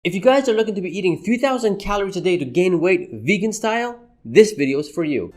If you guys are looking to be eating 3,000 calories a day to gain weight vegan style, this video is for you.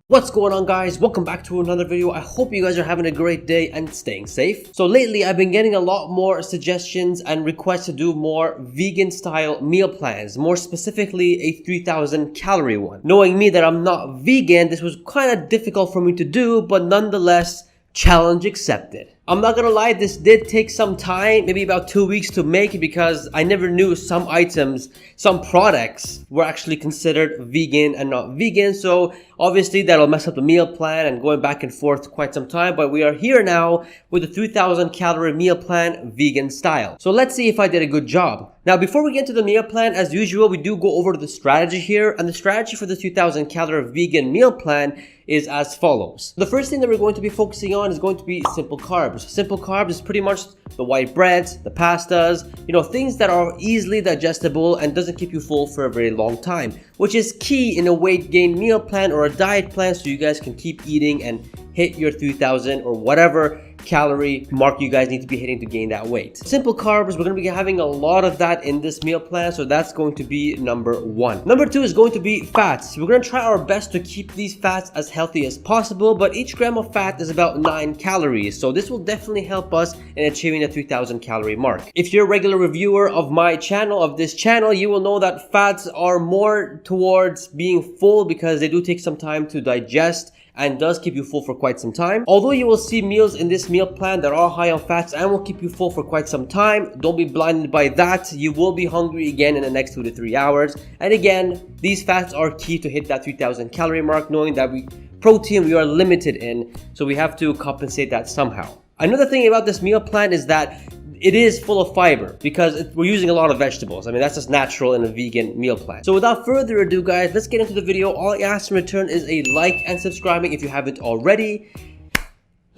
What's going on, guys? Welcome back to another video. I hope you guys are having a great day and staying safe. So lately I've been getting a lot more suggestions and requests to do more vegan style meal plans, more specifically a 3,000 calorie one. Knowing me that I'm not vegan, this was kind of difficult for me to do, but nonetheless, challenge accepted. I'm not gonna lie, this did take some time, maybe about 2 weeks to make, because I never knew some items, some products were actually considered vegan and not vegan. So obviously that'll mess up the meal plan and going back and forth quite some time, but we are here now with the 3,000 calorie meal plan vegan style. So let's see if I did a good job. Now, before we get into the meal plan, as usual, we do go over the strategy here, and the strategy for the 2,000 calorie vegan meal plan is as follows. The first thing that we're going to be focusing on is going to be simple carbs. Simple carbs is pretty much the white breads, the pastas, things that are easily digestible and doesn't keep you full for a very long time, which is key in a weight gain meal plan or a diet plan, so you guys can keep eating and hit your 3,000 or whatever calorie mark you guys need to be hitting to gain that weight. Simple carbs, we're going to be having a lot of that in this meal plan, so that's going to be number one. Number two is going to be fats. We're going to try our best to keep these fats as healthy as possible, but each gram of fat is about 9 calories, so this will definitely help us in achieving the 3,000 calorie mark. If you're a regular reviewer of my channel, of this channel, you will know that fats are more towards being full because they do take some time to digest and does keep you full for quite some time. Although you will see meals in this meal plan that are high on fats and will keep you full for quite some time, don't be blinded by that. You will be hungry again in the next 2 to 3 hours. And again, these fats are key to hit that 3,000 calorie mark, knowing that protein we are limited in, so we have to compensate that somehow. Another thing about this meal plan is that it is full of fiber because we're using a lot of vegetables. I mean, that's just natural in a vegan meal plan. So without further ado, guys, let's get into the video. All I ask in return is a like and subscribing if you haven't already.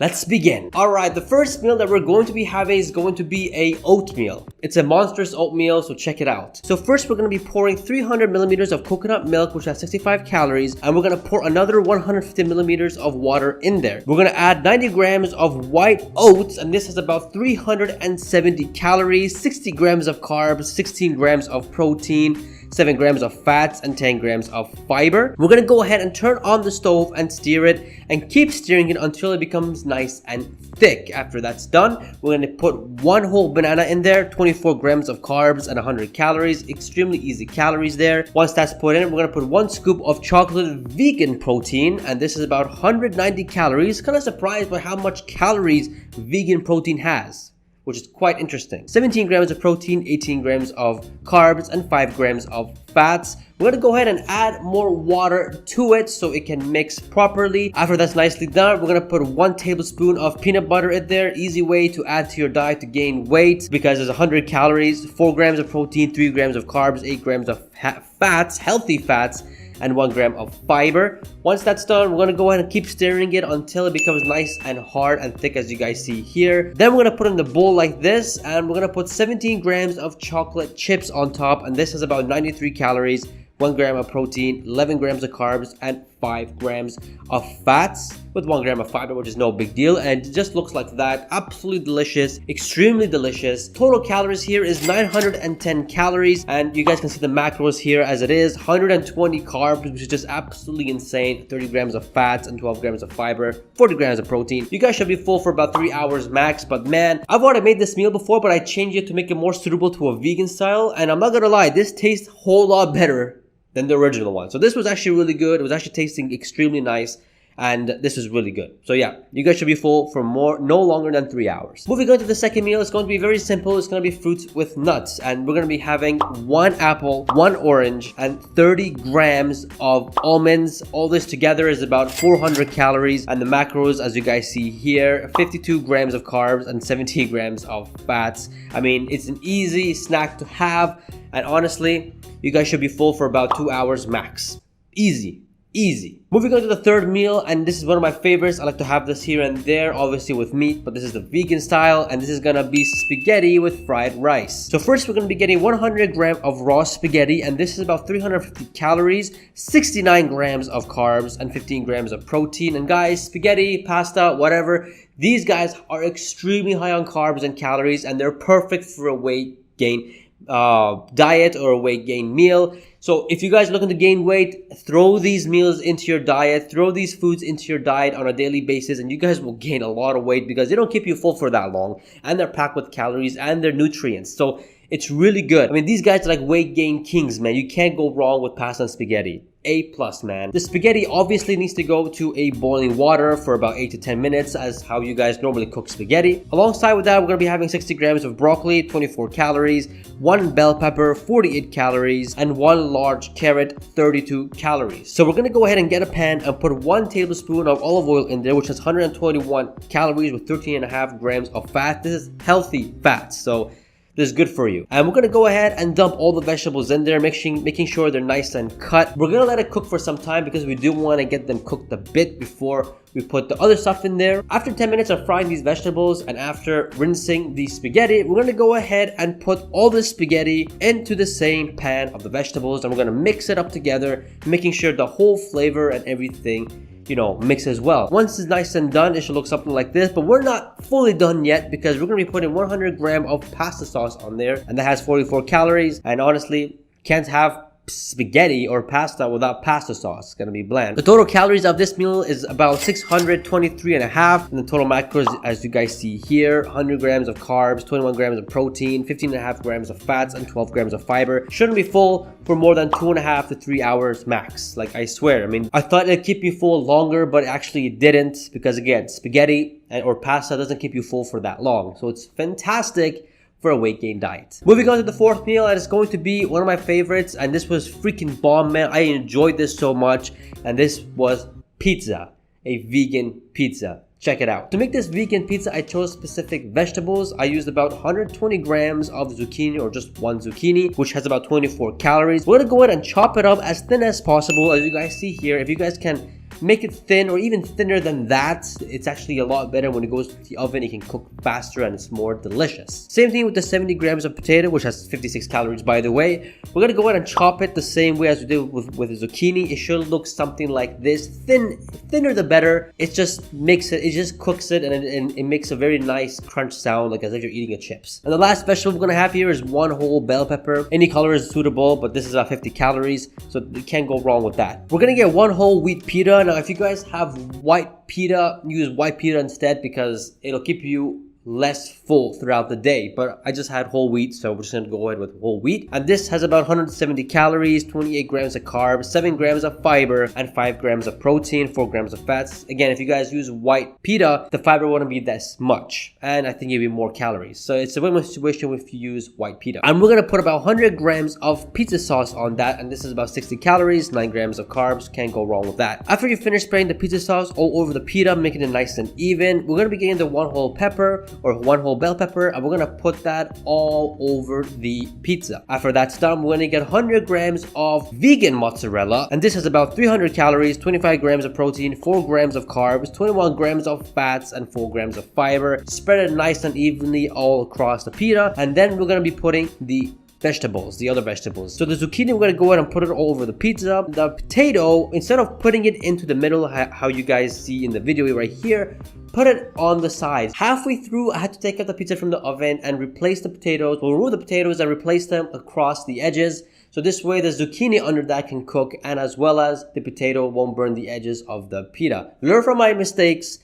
Let's begin. All right, the first meal that we're going to be having is going to be a oatmeal. It's a monstrous oatmeal, so check it out. So first, we're going to be pouring 300 millimeters of coconut milk, which has 65 calories, and we're going to pour another 150 millimeters of water in there. We're going to add 90 grams of white oats, and this has about 370 calories, 60 grams of carbs, 16 grams of protein, 7 grams of fats, and 10 grams of fiber. We're going to go ahead and turn on the stove and stir it and keep stirring it until it becomes nice and thick. After that's done, we're going to put 1 whole banana in there, 24 grams of carbs and 100 calories, extremely easy calories there. Once that's put in, we're going to put 1 scoop of chocolate vegan protein, and this is about 190 calories. Kind of surprised by how much calories vegan protein has, which is quite interesting. 17 grams of protein, 18 grams of carbs, and 5 grams of fats. We're gonna go ahead and add more water to it so it can mix properly. After that's nicely done, we're gonna put 1 tablespoon of peanut butter in there. Easy way to add to your diet to gain weight because there's 100 calories, 4 grams of protein, 3 grams of carbs, 8 grams of fats, healthy fats, and 1 gram of fiber. Once that's done, we're going to go ahead and keep stirring it until it becomes nice and hard and thick, as you guys see here. Then we're going to put in the bowl like this, and we're going to put 17 grams of chocolate chips on top, and this is about 93 calories, 1 gram of protein, 11 grams of carbs, and 5 grams of fats with 1 gram of fiber, which is no big deal, and it just looks like that. Absolutely delicious, extremely delicious. Total calories here is 910 calories, and you guys can see the macros here as it is. 120 carbs, which is just absolutely insane, 30 grams of fats and 12 grams of fiber, 40 grams of protein. You guys should be full for about 3 hours max, but man, I've already made this meal before, but I changed it to make it more suitable to a vegan style, and I'm not gonna lie, this tastes a whole lot better than the original one. So this was actually really good. It was actually tasting extremely nice, and this is really good. So yeah, you guys should be full for no longer than 3 hours. Moving on to the second meal, it's going to be very simple. It's going to be fruits with nuts, and we're going to be having 1 apple, 1 orange, and 30 grams of almonds. All this together is about 400 calories, and the macros, as you guys see here, 52 grams of carbs and 17 grams of fats. I mean, it's an easy snack to have, and honestly, you guys should be full for about 2 hours max. Easy. Easy. Moving on to the third meal, and this is one of my favorites. I like to have this here and there, obviously with meat, but this is the vegan style, and this is gonna be spaghetti with fried rice. So first we're gonna be getting 100 grams of raw spaghetti, and this is about 350 calories, 69 grams of carbs, and 15 grams of protein. And guys, spaghetti, pasta, whatever, these guys are extremely high on carbs and calories, and they're perfect for a weight gain diet or a weight gain meal. So if you guys are looking to gain weight, throw these meals into your diet, throw these foods into your diet on a daily basis, and you guys will gain a lot of weight because they don't keep you full for that long, and they're packed with calories and their nutrients. So it's really good. I mean, these guys are like weight gain kings, man. You can't go wrong with pasta and spaghetti. A+, man. The spaghetti obviously needs to go to a boiling water for about 8 to 10 minutes as how you guys normally cook spaghetti. Alongside with that, we're going to be having 60 grams of broccoli, 24 calories, 1 bell pepper, 48 calories, and 1 large carrot, 32 calories. So we're going to go ahead and get a pan and put 1 tablespoon of olive oil in there, which has 121 calories with 13.5 grams of fat. This is healthy fat, so this is good for you. And we're gonna go ahead and dump all the vegetables in there, making sure they're nice and cut. We're gonna let it cook for some time because we do want to get them cooked a bit before we put the other stuff in there. After 10 minutes of frying these vegetables and after rinsing the spaghetti, we're gonna go ahead and put all the spaghetti into the same pan of the vegetables, and we're gonna mix it up together, making sure the whole flavor and everything, you know, mix as well. Once it's nice and done, it should look something like this, but we're not fully done yet because we're gonna be putting 100 grams of pasta sauce on there, and that has 44 calories, and honestly, can't have spaghetti or pasta without pasta sauce. It's gonna be bland. The total calories of this meal is about 623.5, and the total macros, as you guys see here, 100 grams of carbs, 21 grams of protein, 15.5 grams of fats, and 12 grams of fiber. Shouldn't be full for more than 2.5 to 3 hours max. Like, I swear, I mean, I thought it'd keep you full longer, but actually it didn't, because again, spaghetti or pasta doesn't keep you full for that long. So it's fantastic for a weight gain diet. Moving on to the fourth meal, and it's going to be one of my favorites, and this was freaking bomb, man. I enjoyed this so much, and this was pizza, a vegan pizza. Check it out. To make this vegan pizza, I chose specific vegetables. I used about 120 grams of zucchini, or just 1 zucchini, which has about 24 calories. We're gonna go ahead and chop it up as thin as possible, as you guys see here. If you guys can make it thin or even thinner than that, it's actually a lot better. When it goes to the oven, it can cook faster and it's more delicious. Same thing with the 70 grams of potato, which has 56 calories, by the way. We're gonna go ahead and chop it the same way as we did with the zucchini. It should look something like this. Thinner the better. It just cooks it, and it makes a very nice crunch sound, like as if you're eating a chips. And the last vegetable we're gonna have here is 1 whole bell pepper. Any color is suitable, but this is about 50 calories, so you can't go wrong with that. We're gonna get 1 whole wheat pita. Now, if you guys have white pita, use white pita instead because it'll keep you less full throughout the day. But I just had whole wheat, so we're just gonna go ahead with whole wheat. And this has about 170 calories, 28 grams of carbs, 7 grams of fiber, and 5 grams of protein, 4 grams of fats. Again, if you guys use white pita, the fiber wouldn't be this much, and I think it'll be more calories. So it's a win-win situation if you use white pita. And we're gonna put about 100 grams of pizza sauce on that, and this is about 60 calories, 9 grams of carbs. Can't go wrong with that. After you finish spraying the pizza sauce all over the pita, making it nice and even, we're gonna be getting the 1 whole pepper or 1 whole bell pepper, and we're gonna put that all over the pizza. After that's done, we're gonna get 100 grams of vegan mozzarella, and this has about 300 calories, 25 grams of protein, 4 grams of carbs, 21 grams of fats, and 4 grams of fiber. Spread it nice and evenly all across the pita, and then we're gonna be putting the other vegetables. So the zucchini, we're gonna go ahead and put it all over the pizza. The potato, instead of putting it into the middle, how you guys see in the video right here, put it on the sides. Halfway through, I had to take out the pizza from the oven and replace the potatoes. We'll remove the potatoes and replace them across the edges. So this way the zucchini under that can cook, and as well as the potato won't burn the edges of the pita. Learn from my mistakes,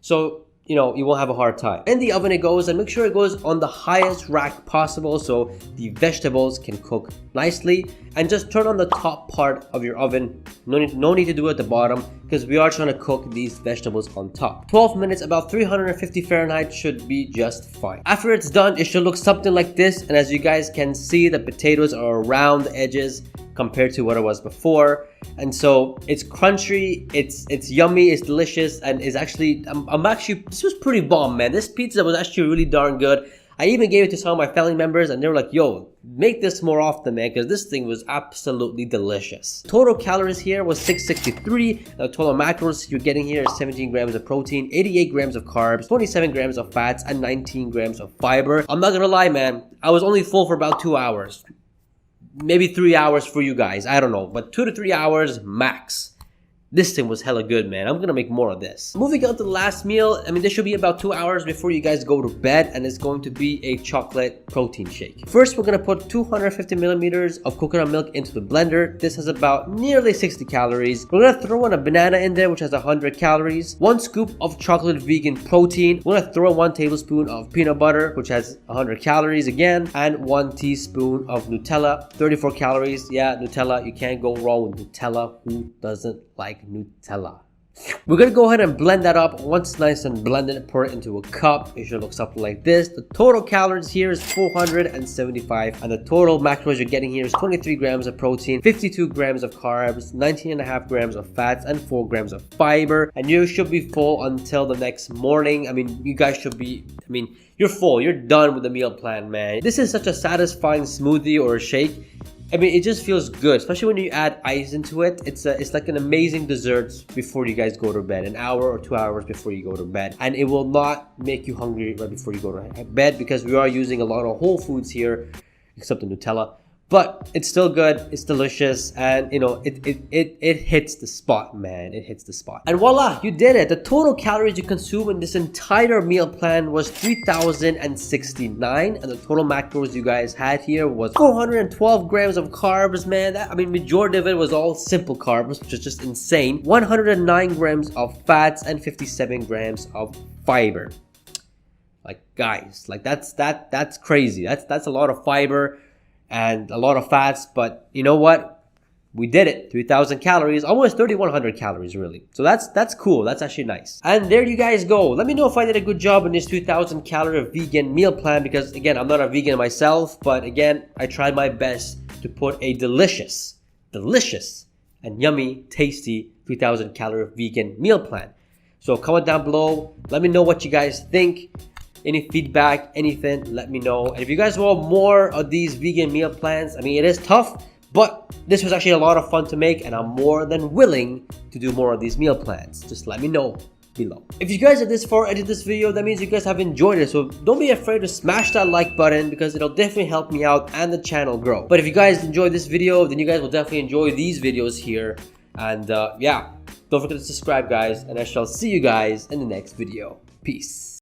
so you know, you won't have a hard time. In the oven it goes, and make sure it goes on the highest rack possible so the vegetables can cook nicely. And just turn on the top part of your oven. No need to do it at the bottom, because we are trying to cook these vegetables on top. 12 minutes, about 350 Fahrenheit should be just fine. After it's done, it should look something like this. And as you guys can see, the potatoes are around the edges compared to what it was before, and so it's crunchy, it's yummy, it's delicious, and is actually this was pretty bomb, man. This pizza was actually really darn good. I even gave it to some of my family members and they were like, yo, make this more often, man, because this thing was absolutely delicious. Total calories here was 663. The total macros you're getting here is 17 grams of protein, 88 grams of carbs, 27 grams of fats, and 19 grams of fiber. I'm not gonna lie, man, I was only full for about 2 hours. Maybe 3 hours for you guys, I don't know, but 2 to 3 hours max. This thing was hella good, man. I'm gonna make more of this. Moving on to the last meal, I mean, this should be about 2 hours before you guys go to bed, and it's going to be a chocolate protein shake. First, we're gonna put 250 milliliters of coconut milk into the blender. This has about nearly 60 calories. We're gonna throw in a banana in there, which has 100 calories. 1 scoop of chocolate vegan protein. We're gonna throw in 1 tablespoon of peanut butter, which has 100 calories again, and 1 teaspoon of Nutella, 34 calories. Yeah, Nutella, you can't go wrong with Nutella. Who doesn't like Nutella? We're gonna go ahead and blend that up. Once it's nice and blended, pour it into a cup. It should look something like this. The total calories here is 475, and the total macros you're getting here is 23 grams of protein, 52 grams of carbs, 19.5 grams of fats, and 4 grams of fiber. And you should be full until the next morning. I mean, you guys should be, you're full. You're done with the meal plan, man. This is such a satisfying smoothie or a shake. I mean, it just feels good, especially when you add ice into it. It's like an amazing dessert before you guys go to bed, an hour or 2 hours before you go to bed. And it will not make you hungry right before you go to bed because we are using a lot of whole foods here, except the Nutella. But it's still good, it's delicious, and you know, it hits the spot, man. It hits the spot. And voila, you did it. The total calories you consume in this entire meal plan was 3,069, and the total macros you guys had here was 412 grams of carbs, man. Majority of it was all simple carbs, which is just insane. 109 grams of fats and 57 grams of fiber. Like, guys, like that's crazy. That's a lot of fiber and a lot of fats, but you know what? We did it. 3,000 calories, almost 3,100 calories, really. So that's cool. That's actually nice. And there you guys go. Let me know if I did a good job in this 2,000 calorie vegan meal plan, because again, I'm not a vegan myself, but again, I tried my best to put a delicious and yummy, tasty 3,000 calorie vegan meal plan. So comment down below. Let me know what you guys think. Any feedback, anything, let me know. And if you guys want more of these vegan meal plans, I mean, it is tough, but this was actually a lot of fun to make, and I'm more than willing to do more of these meal plans. Just let me know below. If you guys are this far into this video, that means you guys have enjoyed it. So don't be afraid to smash that like button, because it'll definitely help me out and the channel grow. But if you guys enjoyed this video, then you guys will definitely enjoy these videos here. And yeah, don't forget to subscribe, guys, and I shall see you guys in the next video. Peace.